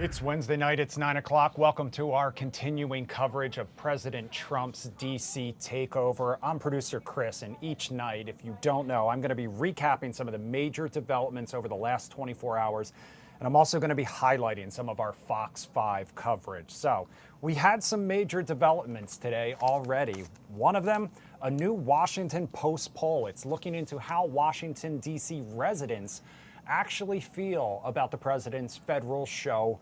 It's Wednesday night, it's 9 o'clock. Welcome to our continuing coverage of President Trump's DC takeover. I'm producer Chris, and each night, if you don't know, I'm going to be recapping some of the major developments over the last 24 hours. And I'm also going to be highlighting some of our Fox 5 coverage. So we had some major developments today already. One of them, a new Washington Post poll. It's looking into how Washington, D.C. residents actually feel about the president's federal show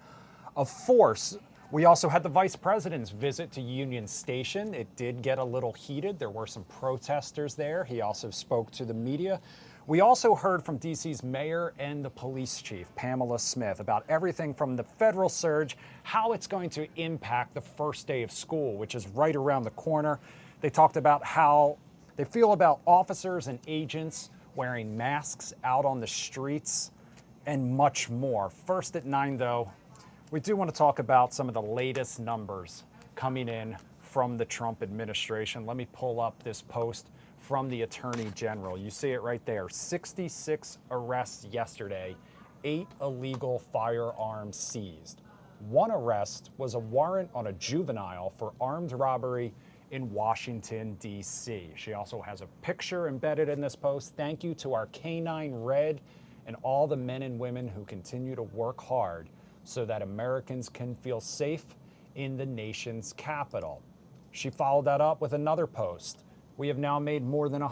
of force. We also had the vice president's visit to Union Station. It did get a little heated. There were some protesters there. He also spoke to the media. We also heard from DC's mayor and the police chief, Pamela Smith, about everything from the federal surge, how it's going to impact the first day of school, which is right around the corner. They talked about how they feel about officers and agents wearing masks out on the streets, and much more. First at 9, though, we do want to talk about some of the latest numbers coming in from the Trump administration. Let me pull up this post from the Attorney General. You see it right there. 66 arrests yesterday, 8 illegal firearms seized. 1 arrest was a warrant on a juvenile for armed robbery in Washington, D.C. She also has a picture embedded in this post. Thank you to our Canine Red and all the men and women who continue to work hard so that Americans can feel safe in the nation's capital. She followed that up with another post. We have now made more than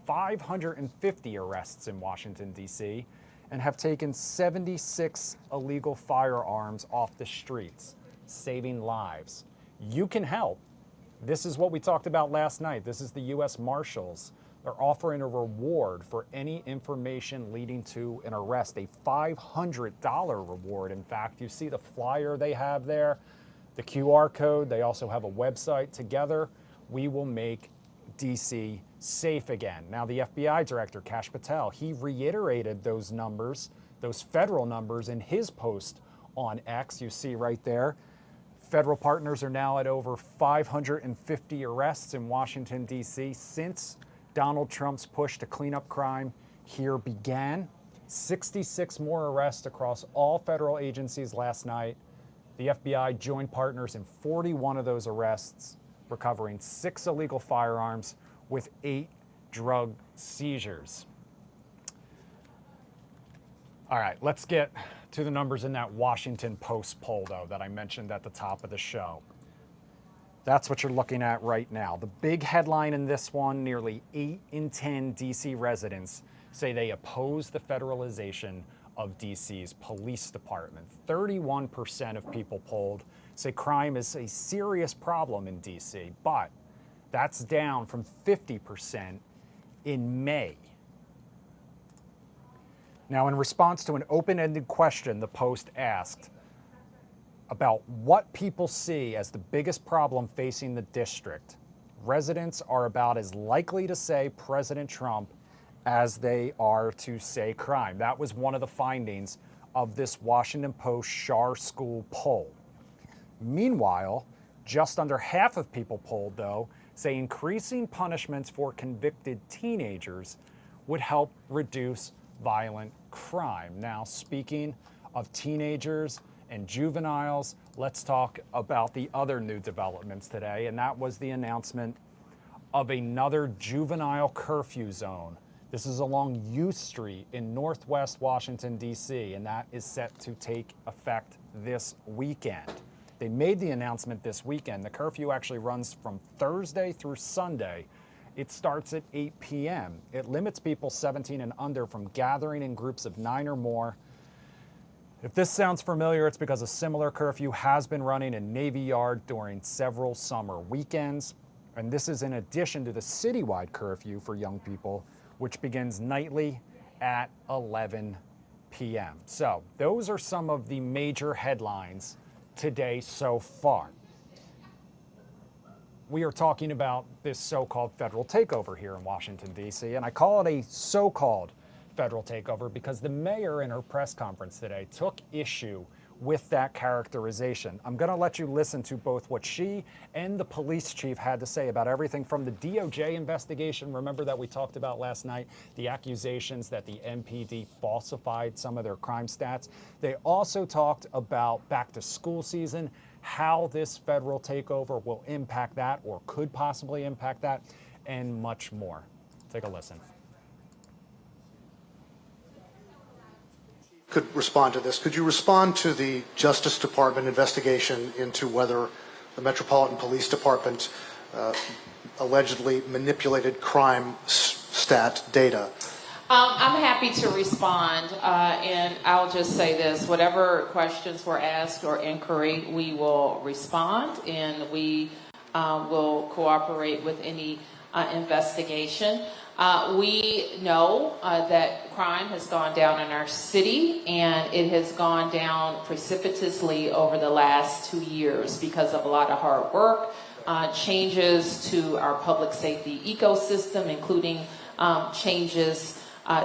550 arrests in Washington, D.C., and have taken 76 illegal firearms off the streets, saving lives. You can help. This is what we talked about last night. This is the U.S. Marshals. They're offering a reward for any information leading to an arrest, a $500 reward. In fact, you see the flyer they have there, the QR code. They also have a website. Together, we will make D.C. safe again. Now, the FBI Director, Kash Patel, he reiterated those numbers, those federal numbers, in his post on X. You see right there. Federal partners are now at over 550 arrests in Washington, D.C. since Donald Trump's push to clean up crime here began. 66 more arrests across all federal agencies last night. The FBI joined partners in 41 of those arrests, recovering 6 illegal firearms with 8 drug seizures. All right, let's get to the numbers in that Washington Post poll, though, that I mentioned at the top of the show. That's what you're looking at right now. The big headline in this one, nearly 8 in 10 D.C. residents say they oppose the federalization of D.C.'s police department. 31% of people polled say crime is a serious problem in D.C., but that's down from 50% in May. Now, in response to an open-ended question, the Post asked about what people see as the biggest problem facing the district, residents are about as likely to say President Trump as they are to say crime. That was one of the findings of this Washington Post Schar School poll. Meanwhile, just under half of people polled, though, say increasing punishments for convicted teenagers would help reduce violent crime. Now, speaking of teenagers and juveniles, let's talk about the other new developments today, and that was the announcement of another juvenile curfew zone. This is along U Street in Northwest Washington, D.C., and that is set to take effect this weekend. They made the announcement this weekend. The curfew actually runs from Thursday through Sunday. It starts at 8 p.m. It limits people 17 and under from gathering in groups of 9 or more. If this sounds familiar, it's because a similar curfew has been running in Navy Yard during several summer weekends. And this is in addition to the citywide curfew for young people, which begins nightly at 11 p.m. So those are some of the major headlines today so far. We are talking about this so-called federal takeover here in Washington, D.C., and I call it a so-called federal takeover because the mayor in her press conference today took issue with that characterization. I'm going to let you listen to both what she and the police chief had to say about everything from the DOJ investigation. Remember that we talked about last night, the accusations that the MPD falsified some of their crime stats. They also talked about back to school season, how this federal takeover will impact that or could possibly impact that, and much more. Take a listen. Could respond to this. Could you respond to the Justice Department investigation into whether the Metropolitan Police Department allegedly manipulated crime stat data? I'm happy to respond, and I'll just say this. Whatever questions were asked or inquiry, we will respond, and we will cooperate with any investigation. We know that crime has gone down in our city, and it has gone down precipitously over the last 2 years because of a lot of hard work, changes to our public safety ecosystem, including changes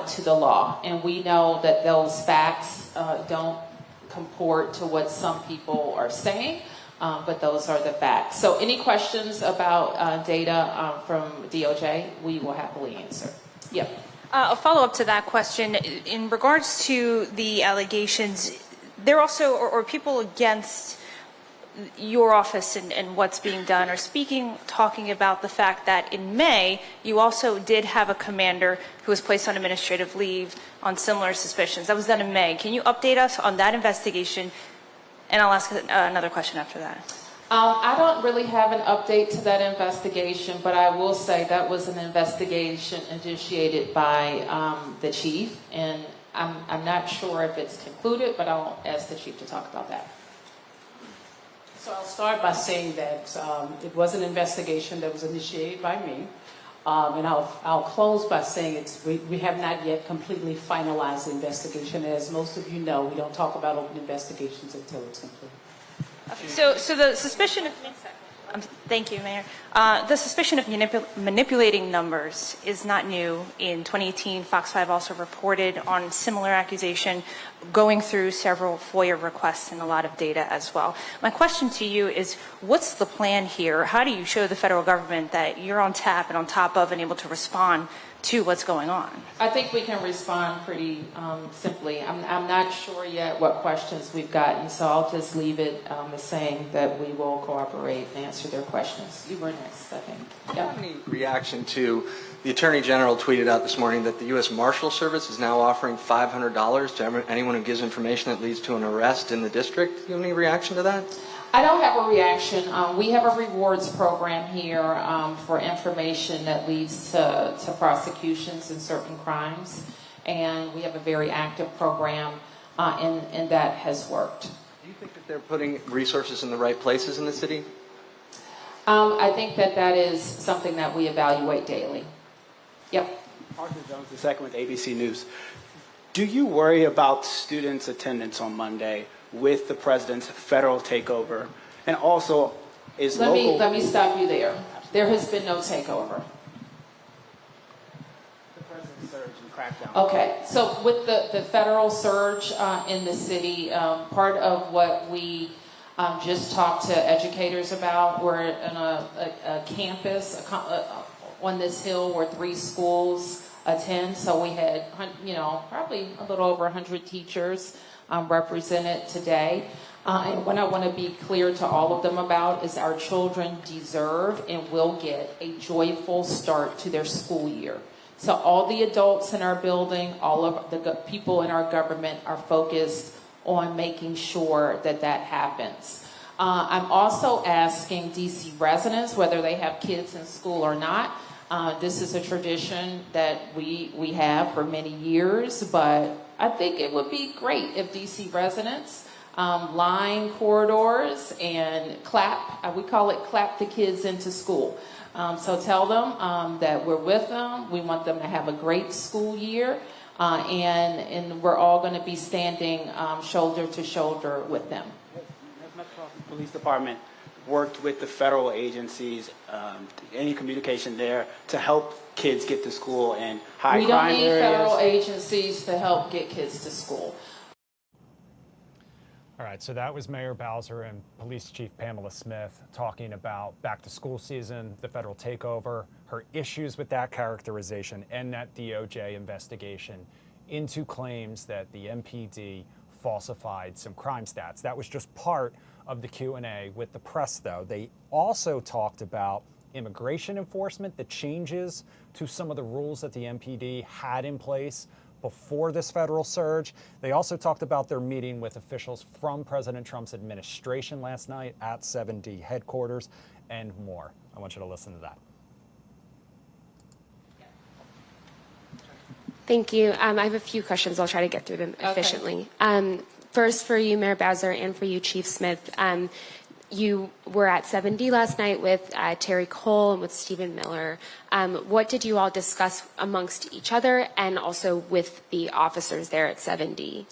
to the law. And we know that those facts don't comport to what some people are saying. But those are the facts. So any questions about data from DOJ, we will happily answer. Yep. A follow-up to that question, in regards to the allegations, there also, or people against your office and what's being done are talking about the fact that in May, you also did have a commander who was placed on administrative leave on similar suspicions. That was done in May. Can you update us on that investigation? And I'll ask another question after that. I don't really have an update to that investigation, but I will say that was an investigation initiated by the chief, and I'm not sure if it's concluded, but I'll ask the chief to talk about that. So I'll start by saying that it was an investigation that was initiated by me. And I'll close by saying we have not yet completely finalized the investigation. As most of you know, we don't talk about open investigations until it's complete. Okay. So the suspicion of... Thank you, Mayor. The suspicion of manipulating numbers is not new. In 2018, Fox 5 also reported on similar accusation, going through several FOIA requests and a lot of data as well. My question to you is, what's the plan here? How do you show the federal government that you're on tap and on top of and able to respond to what's going on? I think we can respond pretty simply. I'm not sure yet what questions we've gotten, so I'll just leave it as saying that we will cooperate and answer their questions. You were next, I think. Do you have any reaction to the Attorney General tweeted out this morning that the U.S. Marshal Service is now offering $500 to anyone who gives information that leads to an arrest in the district? Do you have any reaction to that? I don't have a reaction. We have a rewards program here for information that leads to prosecutions in certain crimes, and we have a very active program, and that has worked. Do you think that they're putting resources in the right places in the city? I think that is something that we evaluate daily. Yep. Arthur Jones II with ABC News. Do you worry about students' attendance on Monday with the president's federal takeover? And also, is Let me stop you there. There has been no takeover. The president's surge and crackdown. Okay, so with the federal surge in the city, part of what we just talked to educators about, we're in a campus on this hill where 3 schools attend, so we had, probably a little over 100 teachers represented today. And what I want to be clear to all of them about is our children deserve and will get a joyful start to their school year. So all the adults in our building, all of the people in our government are focused on making sure that happens. I'm also asking DC residents, whether they have kids in school or not. This is a tradition that we have for many years, but I think it would be great if DC residents line corridors and clap. We call it clap the kids into school. So tell them that we're with them. We want them to have a great school year, and we're all going to be standing shoulder to shoulder with them. Has Metropolitan Police Department worked with the federal agencies, any communication there to help kids get to school and high crime areas? We don't need federal agencies to help get kids to school. All right, so that was Mayor Bowser and Police Chief Pamela Smith talking about back to school season, the federal takeover, her issues with that characterization and that DOJ investigation into claims that the MPD falsified some crime stats. That was just part of the Q&A with the press, though. They also talked about immigration enforcement, the changes to some of the rules that the MPD had in place before this federal surge. They also talked about their meeting with officials from President Trump's administration last night at 7D headquarters and more. I want you to listen to that. Thank you. I have a few questions. I'll try to get through them efficiently. First, for you, Mayor Bowser, and for you, Chief Smith, you were at 7D last night with Terry Cole and with Stephen Miller. What did you all discuss amongst each other and also with the officers there at 7D?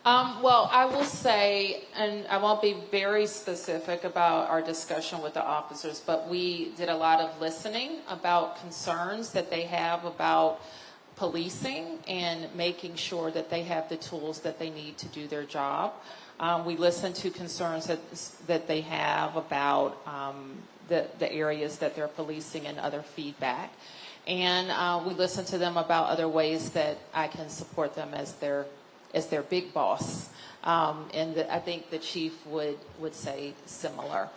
Well, I will say, and I won't be very specific about our discussion with the officers, but we did a lot of listening about concerns that they have about policing and making sure that they have the tools that they need to do their job. We listen to concerns that they have about the areas that they're policing and other feedback. And we listen to them about other ways that I can support them as their big boss. I think the chief would say similar.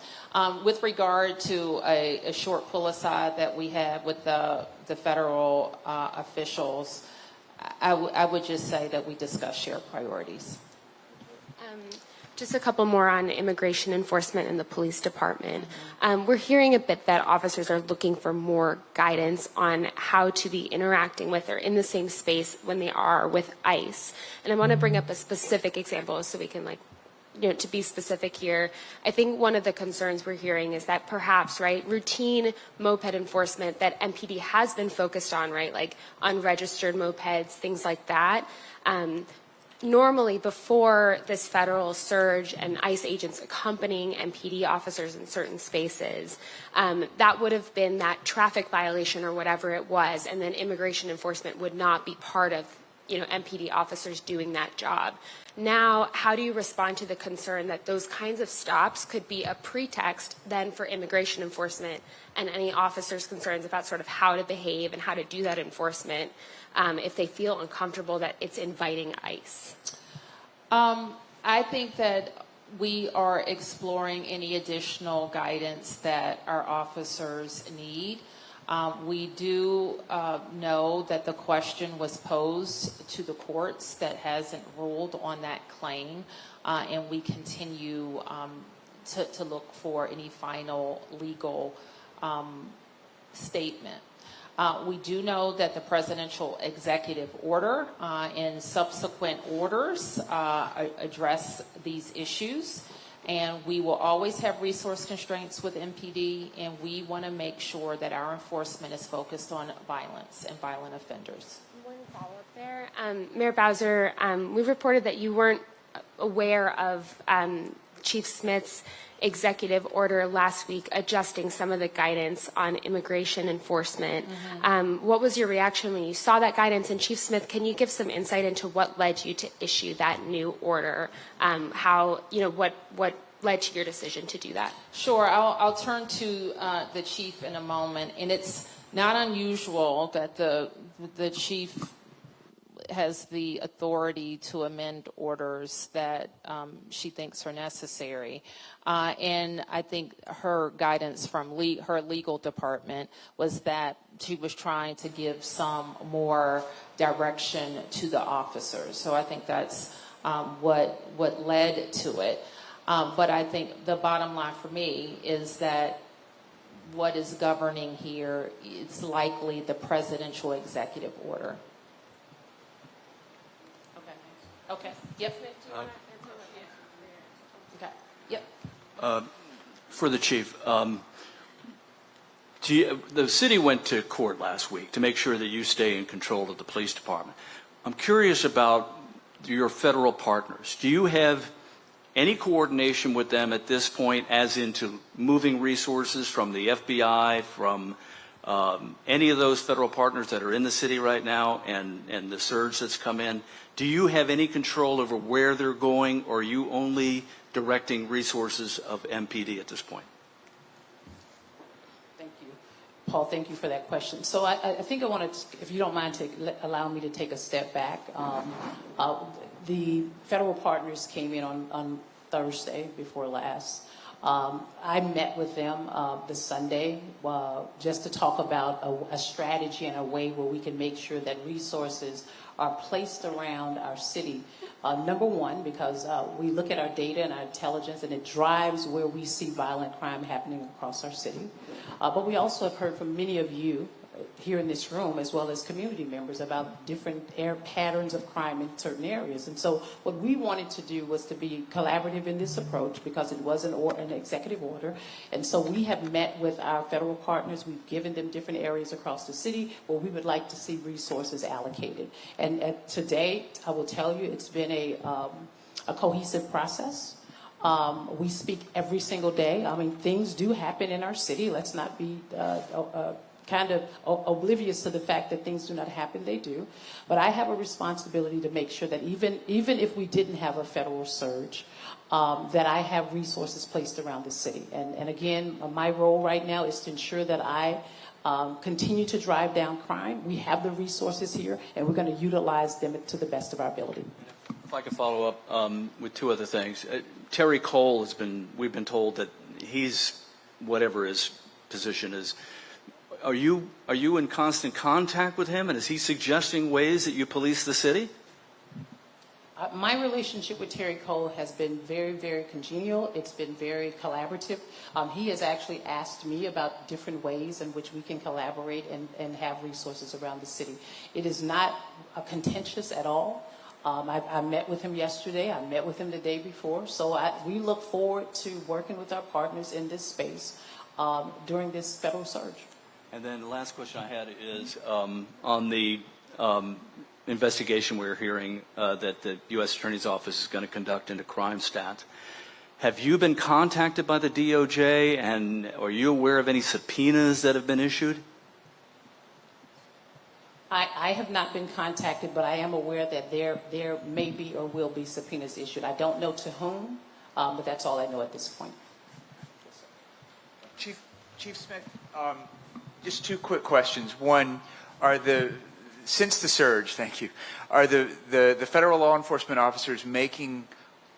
With regard to a short pull aside that we had with the federal officials, I would just say that we discussed shared priorities. Just a couple more on immigration enforcement and the police department. We're hearing a bit that officers are looking for more guidance on how to be interacting with or in the same space when they are with ICE. And I want to bring up a specific example so we can to be specific here. I think one of the concerns we're hearing is that perhaps, routine moped enforcement that MPD has been focused on, like unregistered mopeds, things like that. Normally, before this federal surge and ICE agents accompanying MPD officers in certain spaces, that would have been that traffic violation or whatever it was, and then immigration enforcement would not be part of MPD officers doing that job. Now, how do you respond to the concern that those kinds of stops could be a pretext then for immigration enforcement and any officers' concerns about sort of how to behave and how to do that enforcement if they feel uncomfortable that it's inviting ICE? I think that we are exploring any additional guidance that our officers need. We do know that the question was posed to the courts that hasn't ruled on that claim, and we continue to look for any final legal statement. We do know that the presidential executive order and subsequent orders address these issues. And we will always have resource constraints with MPD, and we want to make sure that our enforcement is focused on violence and violent offenders. One follow-up there. Mayor Bowser, we've reported that you weren't aware of Chief Smith's executive order last week adjusting some of the guidance on immigration enforcement. What was your reaction when you saw that guidance? And Chief Smith, can you give some insight into what led you to issue that new order? What led to your decision to do that? Sure. I'll turn to the chief in a moment. And it's not unusual that the chief has the authority to amend orders that she thinks are necessary. And I think her guidance from her legal department was that she was trying to give some more direction to the officers. So I think that's what led to it. But I think the bottom line for me is that what is governing here is likely the presidential executive order. Okay. Yep. Okay. Yep. For the chief, the city went to court last week to make sure that you stay in control of the police department. I'm curious about your federal partners. Do you have any coordination with them at this point, as into moving resources from the FBI, from any of those federal partners that are in the city right now and the surge that's come in, do you have any control over where they're going, or are you only directing resources of MPD at this point? Thank you. Paul, thank you for that question. So I think I want to, if you don't mind, allow me to take a step back. The federal partners came in on Thursday before last. I met with them this Sunday just to talk about a strategy and a way where we can make sure that resources are placed around our city. Number one, because we look at our data and our intelligence, and it drives where we see violent crime happening across our city. But we also have heard from many of you here in this room, as well as community members, about different patterns of crime in certain areas. And so what we wanted to do was to be collaborative in this approach, because it was an executive order. And so we have met with our federal partners. We've given them different areas across the city where we would like to see resources allocated. And today, I will tell you, it's been a cohesive process. We speak every single day. I mean, things do happen in our city. Let's not be kind of oblivious to the fact that things do not happen. They do. But I have a responsibility to make sure that even if we didn't have a federal surge, that I have resources placed around the city. And again, my role right now is to ensure that I continue to drive down crime. We have the resources here, and we're going to utilize them to the best of our ability. If I could follow up with two other things. Terry Cole we've been told that he's, whatever his position is, are you in constant contact with him, and is he suggesting ways that you police the city? My relationship with Terry Cole has been very, very congenial. It's been very collaborative. He has actually asked me about different ways in which we can collaborate and have resources around the city. It is not contentious at all. I met with him yesterday. I met with him the day before. So we look forward to working with our partners in this space during this federal surge. And then the last question I had is on the investigation we're hearing that the U.S. Attorney's Office is going to conduct into crime stats. Have you been contacted by the DOJ, and are you aware of any subpoenas that have been issued? I have not been contacted, but I am aware that there may be or will be subpoenas issued. I don't know to whom, but that's all I know at this point. Chief Smith, just two quick questions. One, since the surge, thank you, are the federal law enforcement officers making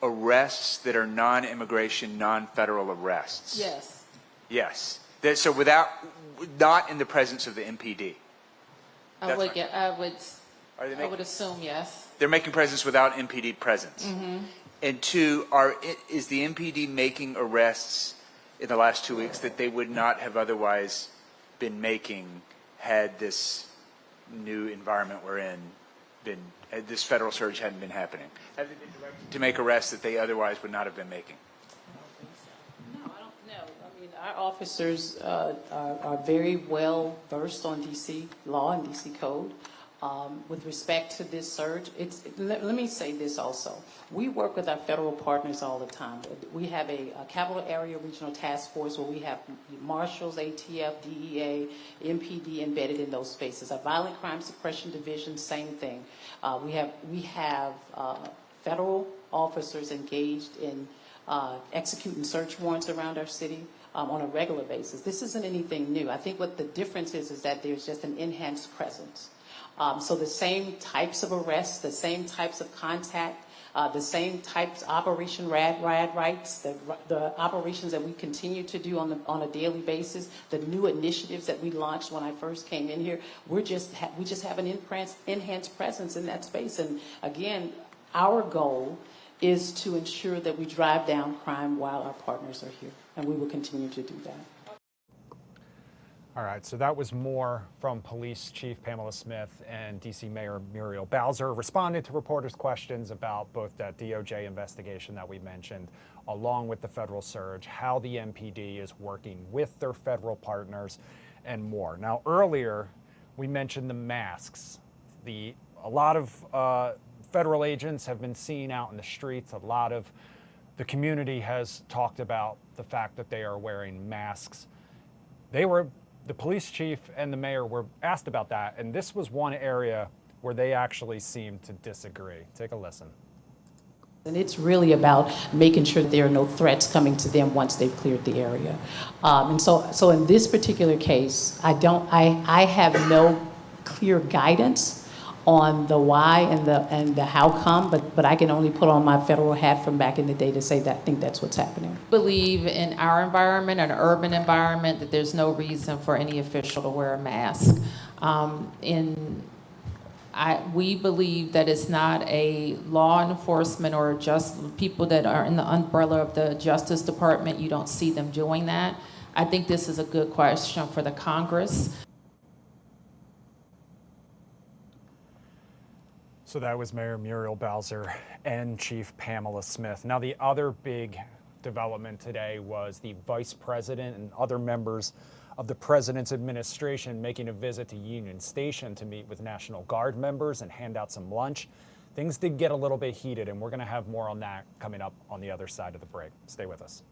arrests that are non-immigration, non-federal arrests? Yes. Yes. So not in the presence of the MPD? I would assume yes. They're making presence without MPD presence. Mm-hmm. And two, is the MPD making arrests in the last 2 weeks that they would not have otherwise been making had this new environment we're in this federal surge hadn't been happening? Have they been directed to make arrests that they otherwise would not have been making? No, I don't know. I mean, our officers are very well versed on D.C. law and D.C. code. With respect to this surge, let me say this also. We work with our federal partners all the time. We have a Capital Area Regional Task Force where we have marshals, ATF, DEA, MPD embedded in those spaces. Our Violent Crime Suppression Division, same thing. We have federal officers engaged in executing search warrants around our city on a regular basis. This isn't anything new. I think what the difference is that there's just an enhanced presence. So the same types of arrests, the same types of contact, the same types Operation Rad Rights, the operations that we continue to do on a daily basis, the new initiatives that we launched when I first came in here, we just have an enhanced presence in that space. And again, our goal is to ensure that we drive down crime while our partners are here, and we will continue to do that. All right, so that was more from Police Chief Pamela Smith and DC Mayor Muriel Bowser responding to reporters' questions about both that DOJ investigation that we mentioned, along with the federal surge, how the MPD is working with their federal partners, and more. Now, earlier, we mentioned the masks. A lot of federal agents have been seen out in the streets. A lot of the community has talked about the fact that they are wearing masks. They were the police chief and the mayor were asked about that, and this was one area where they actually seemed to disagree. Take a listen. And it's really about making sure there are no threats coming to them once they've cleared the area. And so in this particular case, I have no clear guidance on the why and the how come, but I can only put on my federal hat from back in the day to say that I think that's what's happening. Believe in our environment, an urban environment, that there's no reason for any official to wear a mask. We believe that it's not a law enforcement or just people that are in the umbrella of the Justice Department. You don't see them doing that. I think this is a good question for the Congress. So that was Mayor Muriel Bowser and Chief Pamela Smith. Now, the other big development today was the Vice President and other members of the President's administration making a visit to Union Station to meet with National Guard members and hand out some lunch. Things did get a little bit heated, and we're going to have more on that coming up on the other side of the break. Stay with us.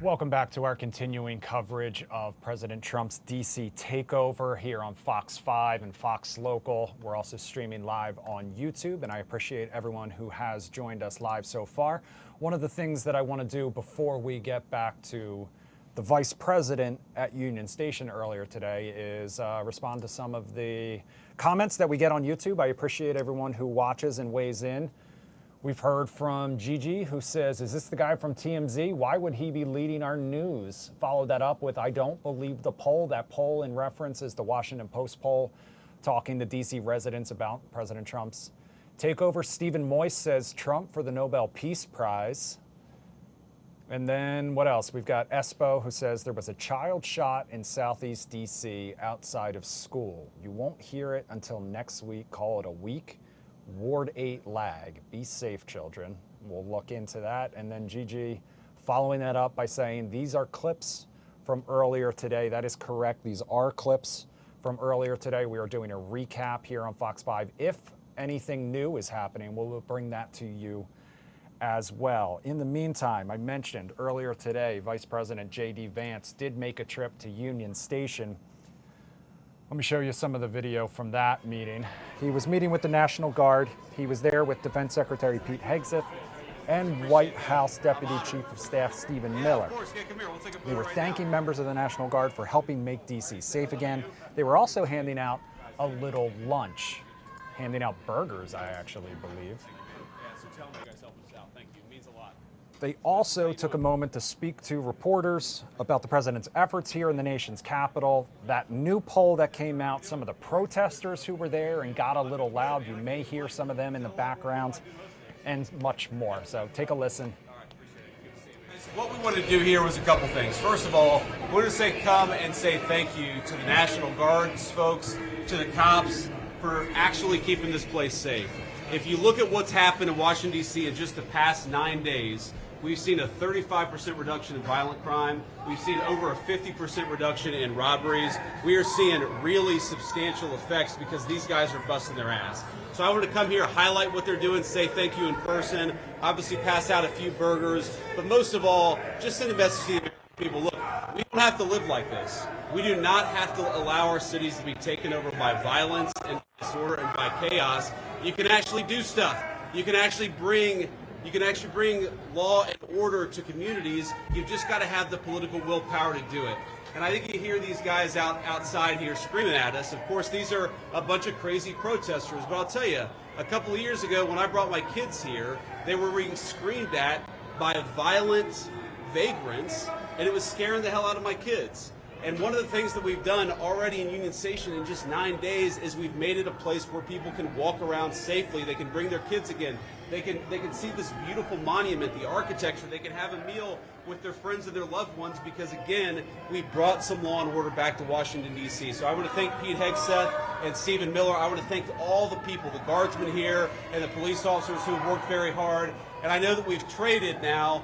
Welcome back to our continuing coverage of President Trump's D.C. takeover here on Fox 5 and Fox Local. We're also streaming live on YouTube, and I appreciate everyone who has joined us live so far. One of the things that I want to do before we get back to the Vice President at Union Station earlier today is respond to some of the comments that we get on YouTube. I appreciate everyone who watches and weighs in. We've heard from Gigi, who says, is this the guy from TMZ? Why would he be leading our news? Followed that up with, I don't believe the poll. That poll in reference is the Washington Post poll talking to DC residents about President Trump's takeover. Stephen Moyse says Trump for the Nobel Peace Prize. And then what else? We've got Espo, who says there was a child shot in Southeast DC outside of school. You won't hear it until next week. Call it a week. Ward 8 lag. Be safe, children. We'll look into that. And then Gigi following that up by saying these are clips from earlier today. That is correct. These are clips from earlier today. We are doing a recap here on Fox 5. If anything new is happening, we'll bring that to you as well. In the meantime, I mentioned earlier today, Vice President J.D. Vance did make a trip to Union Station. Let me show you some of the video from that meeting. He was meeting with the National Guard. He was there with Defense Secretary Pete Hegseth and White House Deputy Chief of Staff Stephen Miller. They were thanking members of the National Guard for helping make D.C. safe again. They were also handing out a little lunch. handing out burgers, I actually believe. Yeah, so tell them you guys helping us out. Thank you. It means a lot. They also took a moment to speak to reporters about the president's efforts here in the nation's capital. That new poll that came out, some of the protesters who were there and got a little loud, you may hear some of them in the background, and much more. So take a listen. What we wanted to do here was a couple things. First of all, we wanted to say come and say thank you to the National Guard's folks, to the cops for actually keeping this place safe. If you look at what's happened in Washington, D.C. in just the past 9 days, we've seen a 35% reduction in violent crime. We've seen over a 50% reduction in robberies. We are seeing really substantial effects because these guys are busting their ass. So I wanted to come here, highlight what they're doing, say thank you in person, obviously pass out a few burgers, but most of all, just send a message to the people. Look, we don't have to live like this. We do not have to allow our cities to be taken over by violence and disorder and by chaos. You can actually do stuff. You can actually bring law and order to communities. You've just got to have the political willpower to do it. And I think you hear these guys outside here screaming at us. Of course, these are a bunch of crazy protesters. But I'll tell you, a couple of years ago when I brought my kids here, they were being screamed at by violent vagrants, and it was scaring the hell out of my kids. And one of the things that we've done already in Union Station in just 9 days is we've made it a place where people can walk around safely. They can bring their kids again. They can see this beautiful monument, the architecture. They can have a meal with their friends and their loved ones because, again, we brought some law and order back to Washington, D.C. So I want to thank Pete Hegseth and Stephen Miller. I want to thank all the people, the guardsmen here and the police officers who have worked very hard. And I know that we've traded now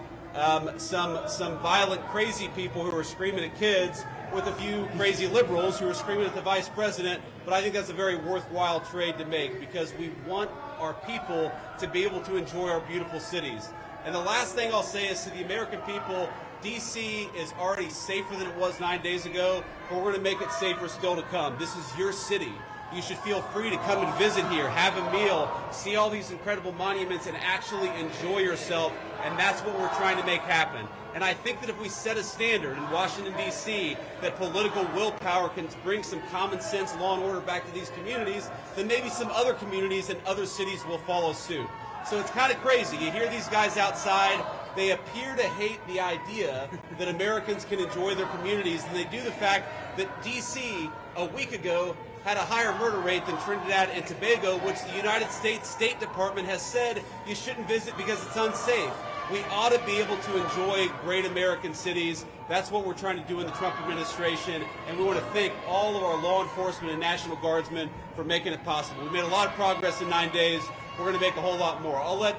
some violent, crazy people who are screaming at kids with a few crazy liberals who are screaming at the vice president, but I think that's a very worthwhile trade to make because we want our people to be able to enjoy our beautiful cities. And the last thing I'll say is to the American people, D.C. is already safer than it was 9 days ago, but we're going to make it safer still to come. This is your city. You should feel free to come and visit here, have a meal, see all these incredible monuments, and actually enjoy yourself, and that's what we're trying to make happen. And I think that if we set a standard in Washington, D.C., that political willpower can bring some common sense law and order back to these communities, then maybe some other communities and other cities will follow suit. So it's kind of crazy. You hear these guys outside. They appear to hate the idea that Americans can enjoy their communities, and they do the fact that D.C. a week ago had a higher murder rate than Trinidad and Tobago, which the United States State Department has said you shouldn't visit because it's unsafe. We ought to be able to enjoy great American cities. That's what we're trying to do in the Trump administration, and we want to thank all of our law enforcement and National Guardsmen for making it possible. We made a lot of progress in 9 days. We're going to make a whole lot more. I'll let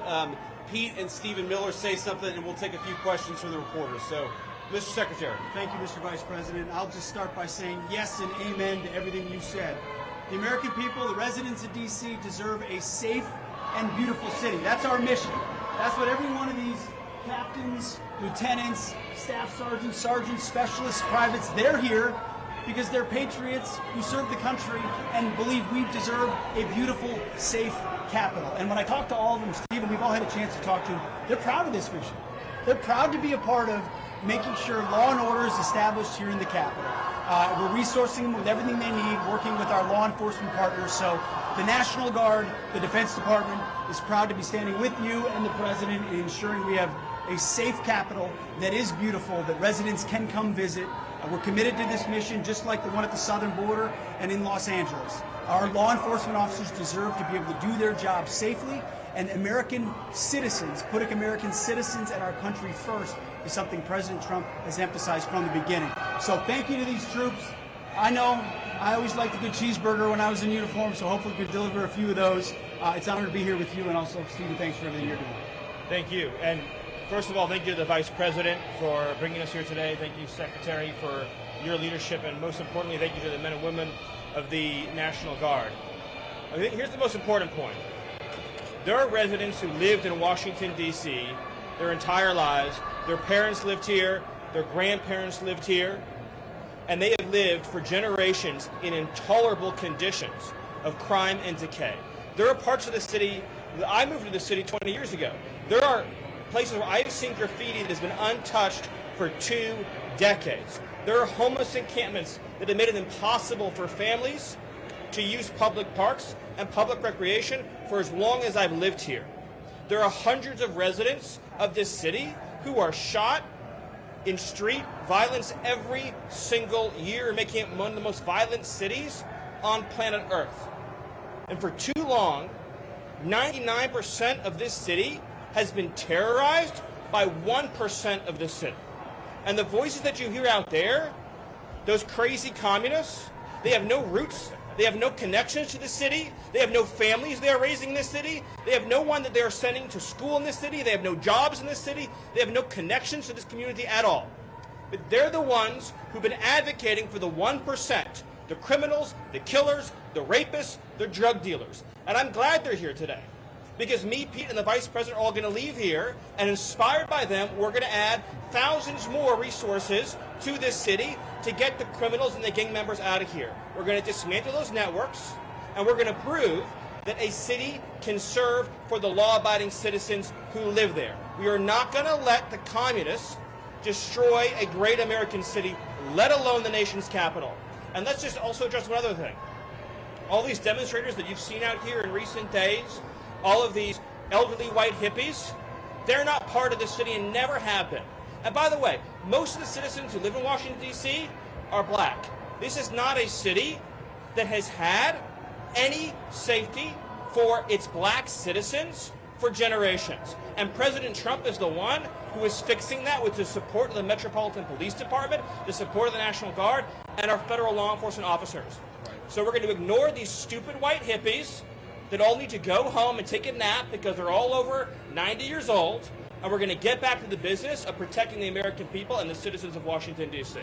Pete and Stephen Miller say something, and we'll take a few questions from the reporters. So, Mr. Secretary. Thank you, Mr. Vice President. I'll just start by saying yes and amen to everything you said. The American people, the residents of D.C. deserve a safe and beautiful city. That's our mission. That's what every one of these captains, lieutenants, staff sergeants, specialists, privates, they're here because they're patriots who serve the country and believe we deserve a beautiful, safe capital. And when I talk to all of them, Stephen, we've all had a chance to talk to them, they're proud of this mission. They're proud to be a part of making sure law and order is established here in the Capitol. We're resourcing them with everything they need, working with our law enforcement partners. So the National Guard, the Defense Department is proud to be standing with you and the President in ensuring we have a safe Capitol that is beautiful, that residents can come visit. We're committed to this mission, just like the one at the southern border and in Los Angeles. Our law enforcement officers deserve to be able to do their job safely, and American citizens, putting American citizens and our country first, is something President Trump has emphasized from the beginning. So thank you to these troops. I know I always liked a good cheeseburger when I was in uniform, so hopefully we could deliver a few of those. It's an honor to be here with you, and also, Stephen, thanks for everything you're doing. Thank you. And first of all, thank you to the Vice President for bringing us here today. Thank you, Secretary, for your leadership, and most importantly, thank you to the men and women of the National Guard. Here's the most important point. There are residents who lived in Washington, D.C. their entire lives. Their parents lived here, their grandparents lived here, and they have lived for generations in intolerable conditions of crime and decay. There are parts of the city, I moved to the city 20 years ago. There are places where I've seen graffiti that has been untouched for 2 decades. There are homeless encampments that have made it impossible for families to use public parks, and public recreation for as long as I've lived here. There are hundreds of residents of this city who are shot in street violence every single year, making it one of the most violent cities on planet Earth. And for too long, 99% of this city has been terrorized by 1% of the city. And the voices that you hear out there, those crazy communists, they have no roots, they have no connections to the city, they have no families they are raising in this city, they have no one that they are sending to school in this city, they have no jobs in this city, they have no connections to this community at all. But they're the ones who've been advocating for the 1%, the criminals, the killers, the rapists, the drug dealers. And I'm glad they're here today. Because me, Pete, and the Vice President are all going to leave here, and inspired by them, we're going to add thousands more resources to this city to get the criminals and the gang members out of here. We're going to dismantle those networks, and we're going to prove that a city can serve for the law-abiding citizens who live there. We are not going to let the communists destroy a great American city, let alone the nation's capital. And let's just also address one other thing. All these demonstrators that you've seen out here in recent days, all of these elderly white hippies, they're not part of the city and never have been. And by the way, most of the citizens who live in Washington, D.C. are black. This is not a city that has had any safety for its black citizens for generations. And President Trump is the one who is fixing that with the support of the Metropolitan Police Department, the support of the National Guard, and our federal law enforcement officers. So we're going to ignore these stupid white hippies that all need to go home and take a nap because they're all over 90 years old, and we're going to get back to the business of protecting the American people and the citizens of Washington, D.C.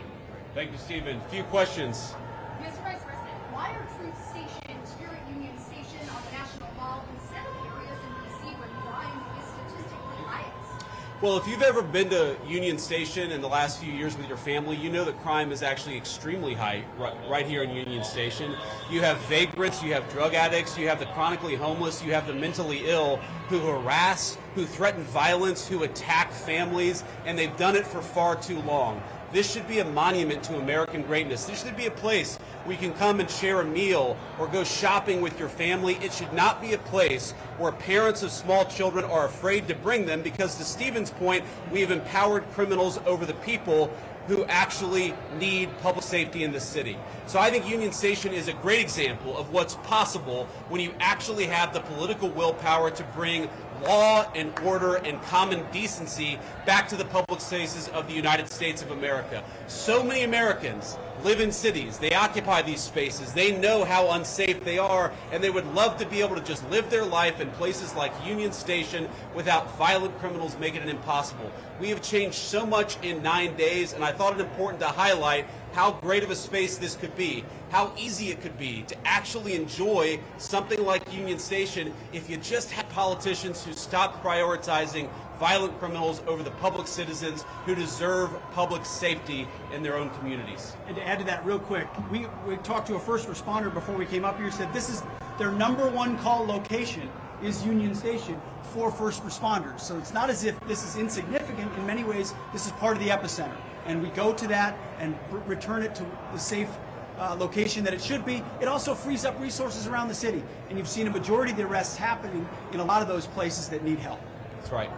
Thank you, Stephen. A few questions. Mr. Vice President, why are troops stationed here at Union Station on the National Mall instead of areas in D.C. where crime is statistically highest? Well, if you've ever been to Union Station in the last few years with your family, you know that crime is actually extremely high right here in Union Station. You have vagrants, you have drug addicts, you have the chronically homeless, you have the mentally ill who harass, who threaten violence, who attack families, and they've done it for far too long. This should be a monument to American greatness. This should be a place where you can come and share a meal or go shopping with your family. It should not be a place where parents of small children are afraid to bring them because, to Stephen's point, we have empowered criminals over the people who actually need public safety in this city. So I think Union Station is a great example of what's possible when you actually have the political willpower to bring law and order and common decency back to the public spaces of the United States of America. So many Americans live in cities, they occupy these spaces, they know how unsafe they are, and they would love to be able to just live their life in places like Union Station without violent criminals making it impossible. We have changed so much in 9 days, and I thought it important to highlight how great of a space this could be, how easy it could be to actually enjoy something like Union Station if you just had politicians who stopped prioritizing violent criminals over the public citizens who deserve public safety in their own communities. And to add to that real quick, we talked to a first responder before we came up here, said this is their #1 call location is Union Station for first responders. So it's not as if this is insignificant. In many ways, this is part of the epicenter. And we go to that and return it to the safe location that it should be. It also frees up resources around the city. And you've seen a majority of the arrests happening in a lot of those places that need help. That's right.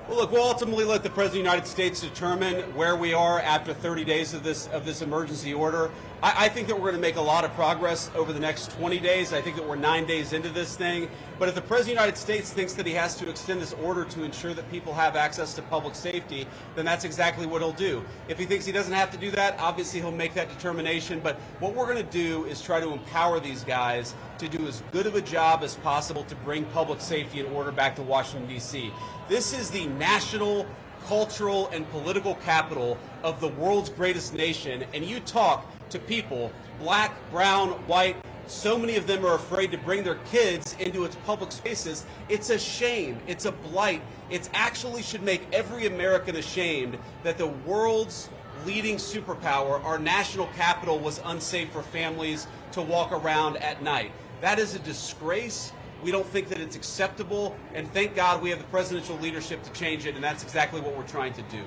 Well, look, we'll ultimately let the President of the United States determine where we are after 30 days of this emergency order. I think that we're going to make a lot of progress over the next 20 days. I think that we're 9 days into this thing. But if the President of the United States thinks that he has to extend this order to ensure that people have access to public safety, then that's exactly what he'll do. If he thinks he doesn't have to do that, obviously he'll make that determination. But what we're going to do is try to empower these guys to do as good of a job as possible to bring public safety and order back to Washington, D.C. This is the national, cultural, and political capital of the world's greatest nation, and you talk to people, black, brown, white, so many of them are afraid to bring their kids into its public spaces. It's a shame. It's a blight. It actually should make every American ashamed that the world's leading superpower, our national capital, was unsafe for families to walk around at night. That is a disgrace. We don't think that it's acceptable, and thank God we have the presidential leadership to change it, and that's exactly what we're trying to do.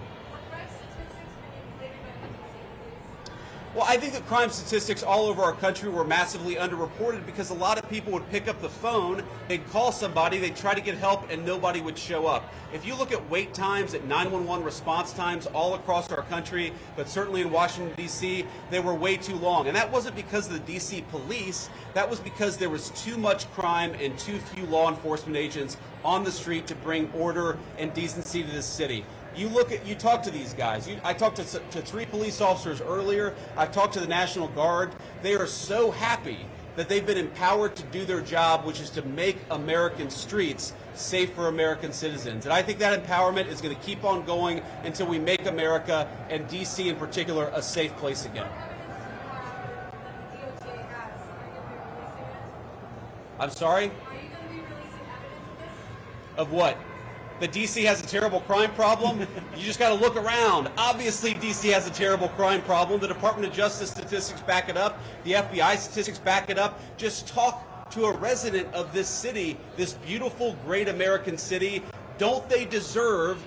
Well, I think that crime statistics all over our country were massively underreported because a lot of people would pick up the phone, they'd call somebody, they'd try to get help, and nobody would show up. If you look at wait times, at 911 response times all across our country, but certainly in Washington, D.C., they were way too long. And that wasn't because of the D.C. police, that was because there was too much crime and too few law enforcement agents on the street to bring order and decency to this city. You talk to these guys. I talked to 3 police officers earlier. I've talked to the National Guard. They are so happy that they've been empowered to do their job, which is to make American streets safe for American citizens. And I think that empowerment is going to keep on going until we make America, and D.C. in particular, a safe place again. I'm sorry? Of what? That D.C. has a terrible crime problem? You just got to look around. Obviously, D.C. has a terrible crime problem. The Department of Justice statistics back it up. The FBI statistics back it up. Just talk to a resident of this city, this beautiful, great American city. Don't they deserve...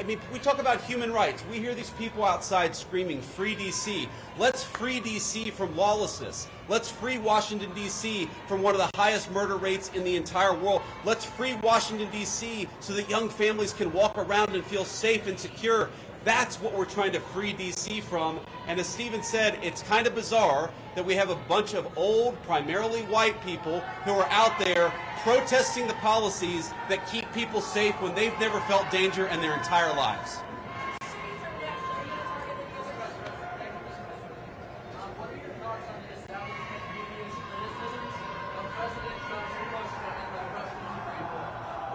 we talk about human rights. We hear these people outside screaming, "Free D.C." Let's free D.C. from lawlessness. Let's free Washington, D.C. from one of the highest murder rates in the entire world. Let's free Washington, D.C. so that young families can walk around and feel safe and secure. That's what we're trying to free D.C. from. And as Stephen said, it's kind of bizarre that we have a bunch of old, primarily white people who are out there protesting the policies that keep people safe when they've never felt danger in their entire lives.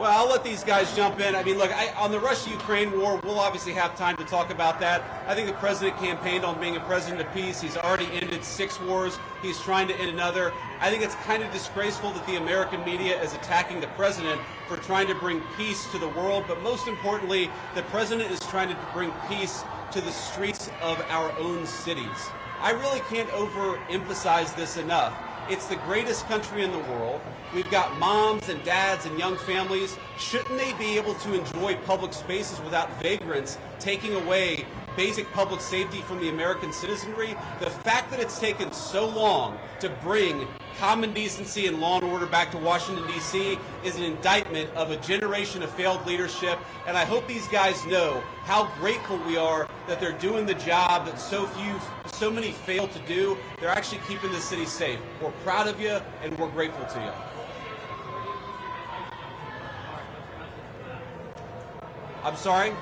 Well, I'll let these guys jump in. I mean, look, on the Russia-Ukraine war, we'll obviously have time to talk about that. I think the president campaigned on being a president of peace. He's already ended 6 wars. He's trying to end another. I think it's kind of disgraceful that the American media is attacking the president for trying to bring peace to the world. But most importantly, the president is trying to bring peace to the streets of our own cities. I really can't overemphasize this enough. It's the greatest country in the world. We've got moms and dads and young families. Shouldn't they be able to enjoy public spaces without vagrants taking away basic public safety from the American citizenry? The fact that it's taken so long to bring common decency and law and order back to Washington, D.C. is an indictment of a generation of failed leadership. And I hope these guys know how grateful we are that they're doing the job that so many fail to do. They're actually keeping the city safe. We're proud of you, and we're grateful to you. I'm sorry?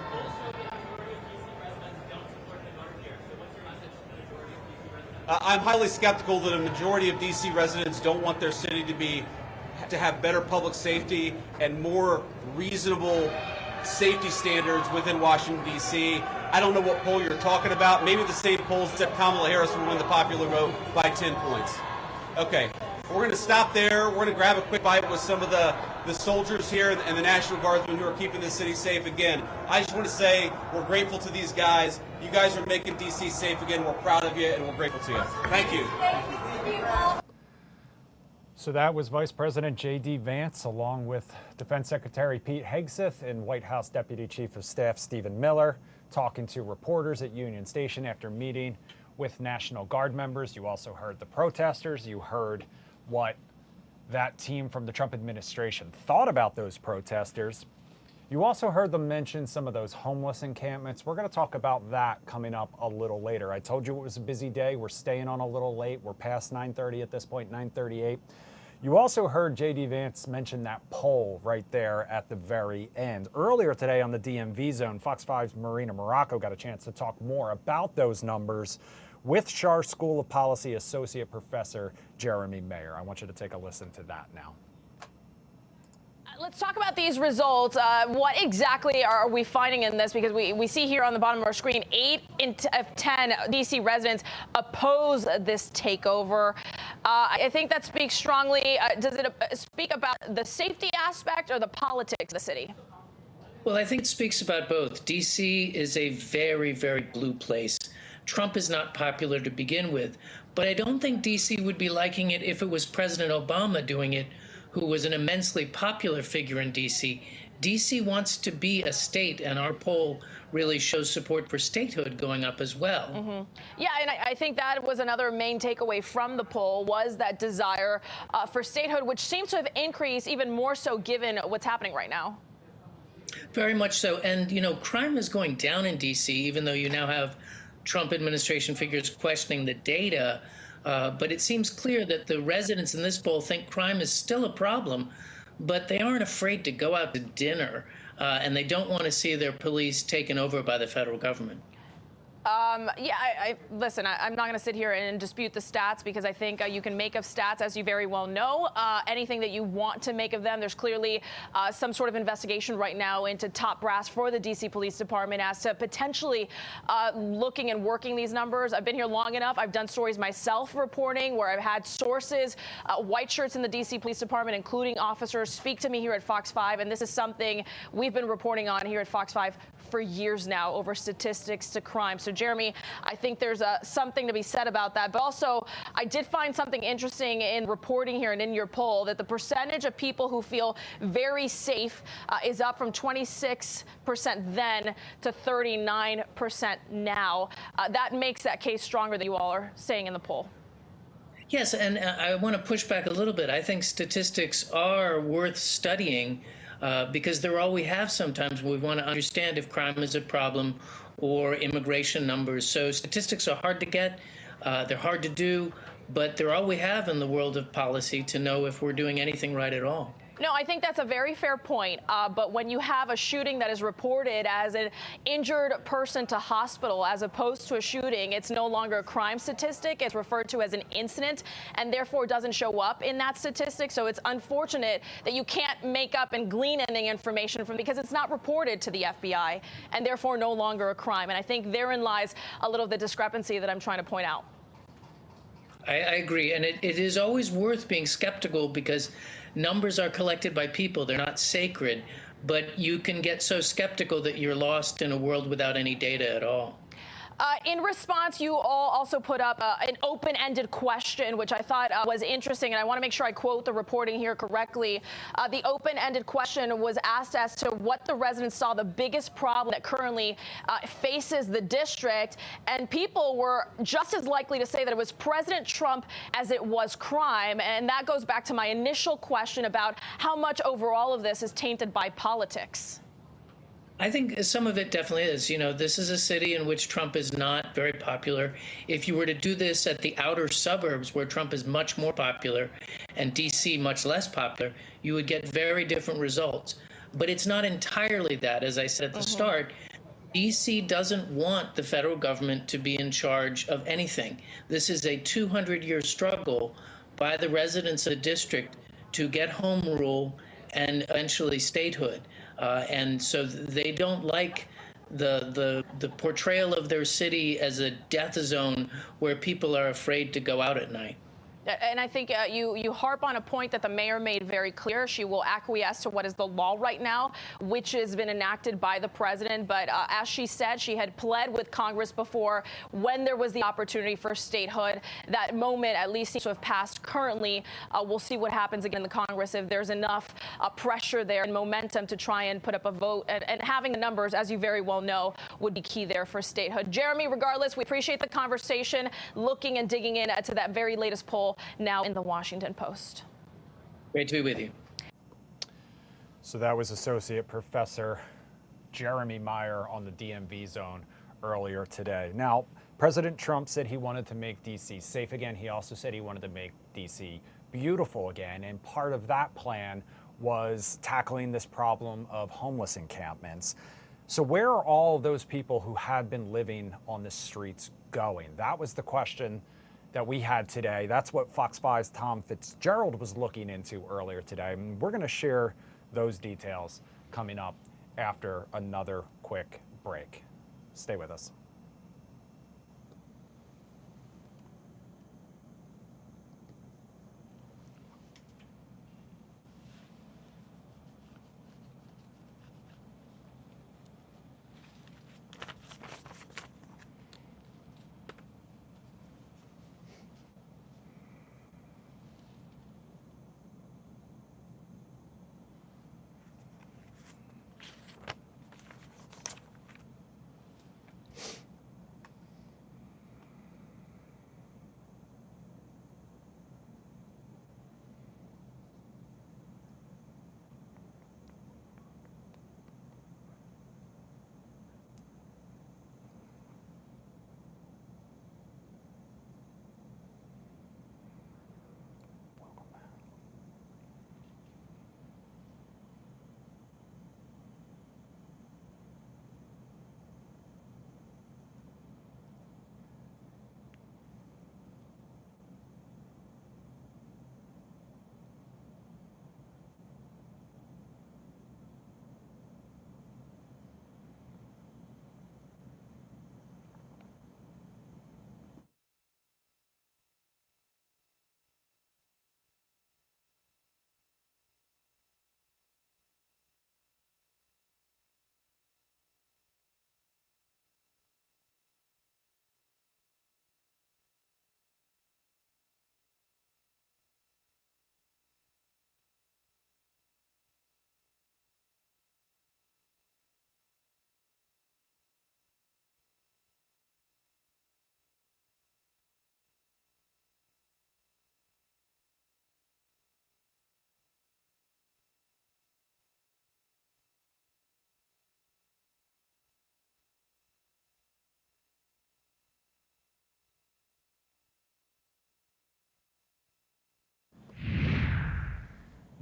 I'm highly skeptical that a majority of D.C. residents don't want their city to have better public safety and more reasonable safety standards within Washington, D.C. I don't know what poll you're talking about. Maybe the same polls that said Kamala Harris would win the popular vote by 10 points. Okay, we're going to stop there. We're going to grab a quick bite with some of the soldiers here and the National Guardsmen who are keeping the city safe again. I just want to say we're grateful to these guys. You guys are making D.C. safe again. We're proud of you, and we're grateful to you. Thank you. So that was Vice President J.D. Vance, along with Defense Secretary Pete Hegseth and White House Deputy Chief of Staff Stephen Miller, talking to reporters at Union Station after meeting with National Guard members. You also heard the protesters. You heard what that team from the Trump administration thought about those protesters. You also heard them mention some of those homeless encampments. We're going to talk about that coming up a little later. I told you it was a busy day. We're staying on a little late. We're past 9:30 at this point, 9:38. You also heard J.D. Vance mention that poll right there at the very end. Earlier today on the DMV zone, Fox 5's Marina Morocco got a chance to talk more about those numbers with Schar School of Policy Associate Professor Jeremy Mayer. I want you to take a listen to that now. Let's talk about these results. What exactly are we finding in this? Because we see here on the bottom of our screen, 8 of 10 D.C. residents oppose this takeover. I think that speaks strongly. Does it speak about the safety aspect or the politics of the city? Well, I think it speaks about both. D.C. is a very, very blue place. Trump is not popular to begin with, but I don't think D.C. would be liking it if it was President Obama doing it, who was an immensely popular figure in D.C. DC wants to be a state, and our poll really shows support for statehood going up as well. Yeah, and I think that was another main takeaway from the poll was that desire for statehood, which seems to have increased even more so given what's happening right now. Very much so. And, you know, crime is going down in D.C., even though you now have Trump administration figures questioning the data. But it seems clear that the residents in this poll think crime is still a problem, but they aren't afraid to go out to dinner, and they don't want to see their police taken over by the federal government. Yeah, listen, I'm not going to sit here and dispute the stats because I think you can make of stats, as you very well know, anything that you want to make of them. There's clearly some sort of investigation right now into top brass for the D.C. Police Department as to potentially looking and working these numbers. I've been here long enough. I've done stories myself reporting where I've had sources, white shirts in the D.C. Police Department, including officers, speak to me here at Fox 5. And this is something we've been reporting on here at Fox 5 for years now over statistics to crime. So, Jeremy, I think there's something to be said about that. But also, I did find something interesting in reporting here and in your poll that the percentage of people who feel very safe is up from 26% then to 39% now. That makes that case stronger than you all are saying in the poll. Yes, and I want to push back a little bit. I think statistics are worth studying because they're all we have sometimes when we want to understand if crime is a problem or immigration numbers. So statistics are hard to get, they're hard to do, but they're all we have in the world of policy to know if we're doing anything right at all. No, I think that's a very fair point. But when you have a shooting that is reported as an injured person to hospital as opposed to a shooting, it's no longer a crime statistic. It's referred to as an incident and therefore doesn't show up in that statistic. So it's unfortunate that you can't make up and glean any information from because it's not reported to the FBI and therefore no longer a crime. And I think therein lies a little of the discrepancy that I'm trying to point out. I agree. And it is always worth being skeptical because numbers are collected by people. They're not sacred. But you can get so skeptical that you're lost in a world without any data at all. In response, you all also put up an open-ended question, which I thought was interesting, and I want to make sure I quote the reporting here correctly. The open-ended question was asked as to what the residents saw the biggest problem that currently faces the district, and people were just as likely to say that it was President Trump as it was crime, and that goes back to my initial question about how much overall of this is tainted by politics. I think some of it definitely is. You know, this is a city in which Trump is not very popular. If you were to do this at the outer suburbs where Trump is much more popular and D.C. much less popular, you would get very different results. But it's not entirely that, as I said at the start. D.C. doesn't want the federal government to be in charge of anything. This is a 200-year struggle by the residents of the district to get home rule and eventually statehood. And so they don't like the portrayal of their city as a death zone where people are afraid to go out at night. And I think you harp on a point that the mayor made very clear. She will acquiesce to what is the law right now, which has been enacted by the president. But as she said, she had pled with Congress before when there was the opportunity for statehood. That moment at least seems to have passed currently. We'll see what happens again in the Congress if there's enough pressure there and momentum to try and put up a vote. And having the numbers, as you very well know, would be key there for statehood. Jeremy, regardless, we appreciate the conversation, looking and digging in to that very latest poll now in the Washington Post. Great to be with you. So that was Associate Professor Jeremy Meyer on the DMV zone earlier today. Now, President Trump said he wanted to make D.C. safe again. He also said he wanted to make D.C. beautiful again. And part of that plan was tackling this problem of homeless encampments. So where are all those people who had been living on the streets going? That was the question that we had today. That's what Fox 5's Tom Fitzgerald was looking into earlier today. And we're going to share those details coming up after another quick break. Stay with us.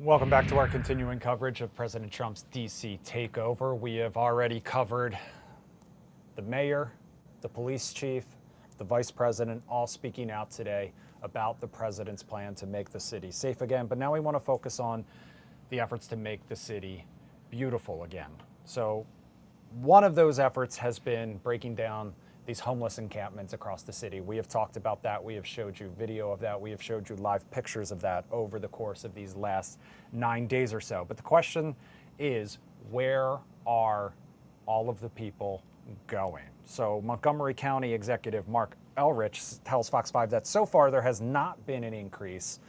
Welcome back to our continuing coverage of President Trump's D.C. takeover. We have already covered the mayor, the police chief, the vice president, all speaking out today about the president's plan to make the city safe again. But now we want to focus on the efforts to make the city beautiful again. So one of those efforts has been breaking down these homeless encampments across the city. We have talked about that. We have showed you video of that. We have showed you live pictures of that over the course of these last 9 days or so. But the question is, where are all of the people going? So Montgomery County Executive Mark Elrich tells Fox 5 that so far there has not been an increase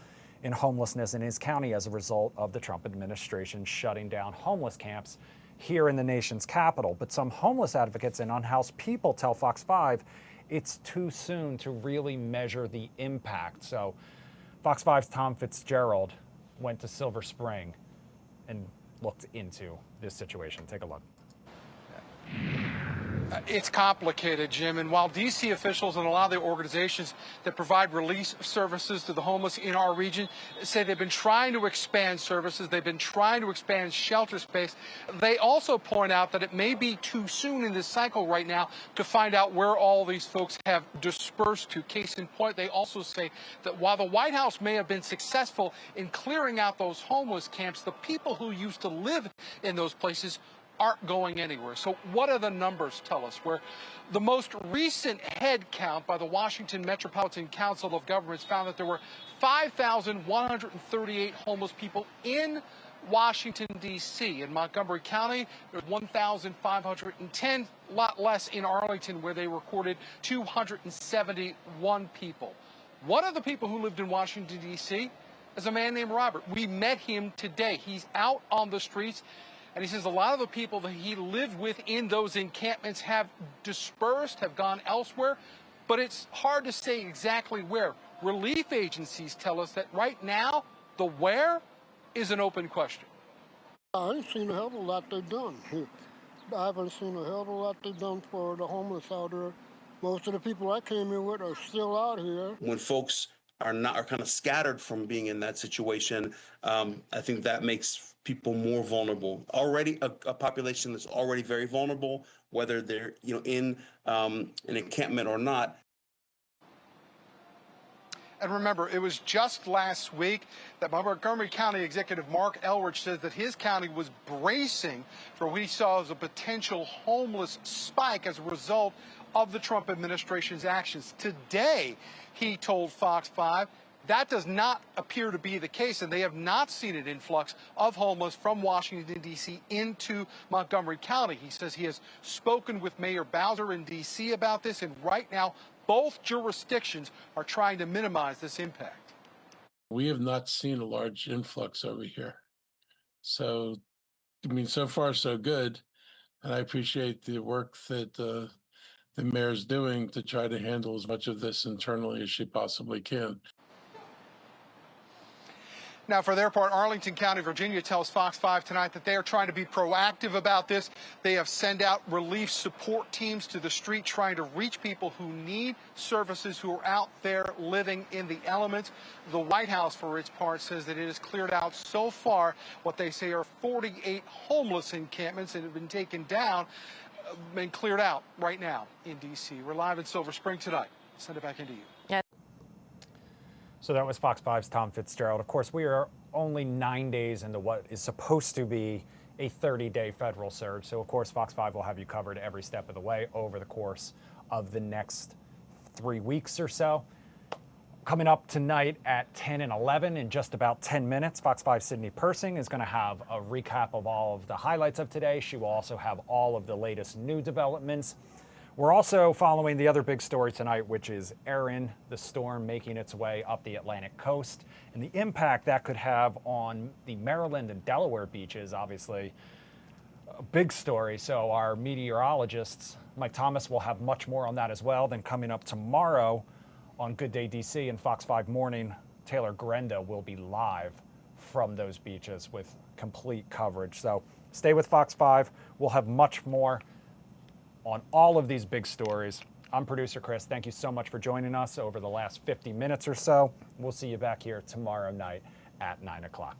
in homelessness in his county as a result of the Trump administration shutting down homeless camps here in the nation's capital. But some homeless advocates and unhoused people tell Fox 5 it's too soon to really measure the impact. So Fox 5's Tom Fitzgerald went to Silver Spring and looked into this situation. Take a look. It's complicated, Jim, and while D.C. officials and a lot of the organizations that provide relief services to the homeless in our region say they've been trying to expand services, they've been trying to expand shelter space, they also point out that it may be too soon in this cycle right now to find out where all these folks have dispersed to. Case in point, they also say that while the White House may have been successful in clearing out those homeless camps, the people who used to live in those places aren't going anywhere. So what do the numbers tell us? Where the most recent head count by the Washington Metropolitan Council of Governments found that there were 5,138 homeless people in Washington, D.C. In Montgomery County, there's 1,510, a lot less in Arlington, where they recorded 271 people. One of the people who lived in Washington, D.C. is a man named Robert. We met him today. He's out on the streets. And he says a lot of the people that he lived with in those encampments have dispersed, have gone elsewhere, but it's hard to say exactly where. Relief agencies tell us that right now, the where is an open question. I ain't seen a hell of a lot they've done here. I haven't seen a hell of a lot they've done for the homeless out there. Most of the people I came in with are still out here. When folks are kind of scattered from being in that situation, I think that makes people more vulnerable. Already a population that's already very vulnerable, whether they're in an encampment or not. And remember, it was just last week that Montgomery County Executive Mark Elrich said that his county was bracing for what he saw as a potential homeless spike as a result of the Trump administration's actions. Today, he told Fox 5, that does not appear to be the case, and they have not seen an influx of homeless from Washington, D.C. into Montgomery County. He says he has spoken with Mayor Bowser in D.C. about this, and right now, both jurisdictions are trying to minimize this impact. We have not seen a large influx over here. So, so far so good. And I appreciate the work that the mayor's doing to try to handle as much of this internally as she possibly can. Now, for their part, Arlington County, Virginia tells Fox 5 tonight that they are trying to be proactive about this. They have sent out relief support teams to the street trying to reach people who need services, who are out there living in the elements. The White House, for its part, says that it has cleared out so far what they say are 48 homeless encampments that have been taken down, been cleared out right now in D.C. We're live in Silver Spring tonight. Send it back into you. Yeah. So that was Fox 5's Tom Fitzgerald. Of course, we are only 9 days into what is supposed to be a 30-day federal surge. So, of course, Fox 5 will have you covered every step of the way over the course of the next 3 weeks or so. Coming up tonight at 10 and 11, in just about 10 minutes, Fox 5's Sydney Persing is going to have a recap of all of the highlights of today. She will also have all of the latest new developments. We're also following the other big story tonight, which is Erin, the storm making its way up the Atlantic coast, and the impact that could have on the Maryland and Delaware beaches. Obviously, a big story. So our meteorologists, Mike Thomas, will have much more on that as well. Then coming up tomorrow on Good Day DC and Fox 5 Morning, Taylor Grenda will be live from those beaches with complete coverage. So stay with Fox 5. We'll have much more on all of these big stories. I'm producer Chris. Thank you so much for joining us over the last 50 minutes or so. We'll see you back here tomorrow night at 9 o'clock.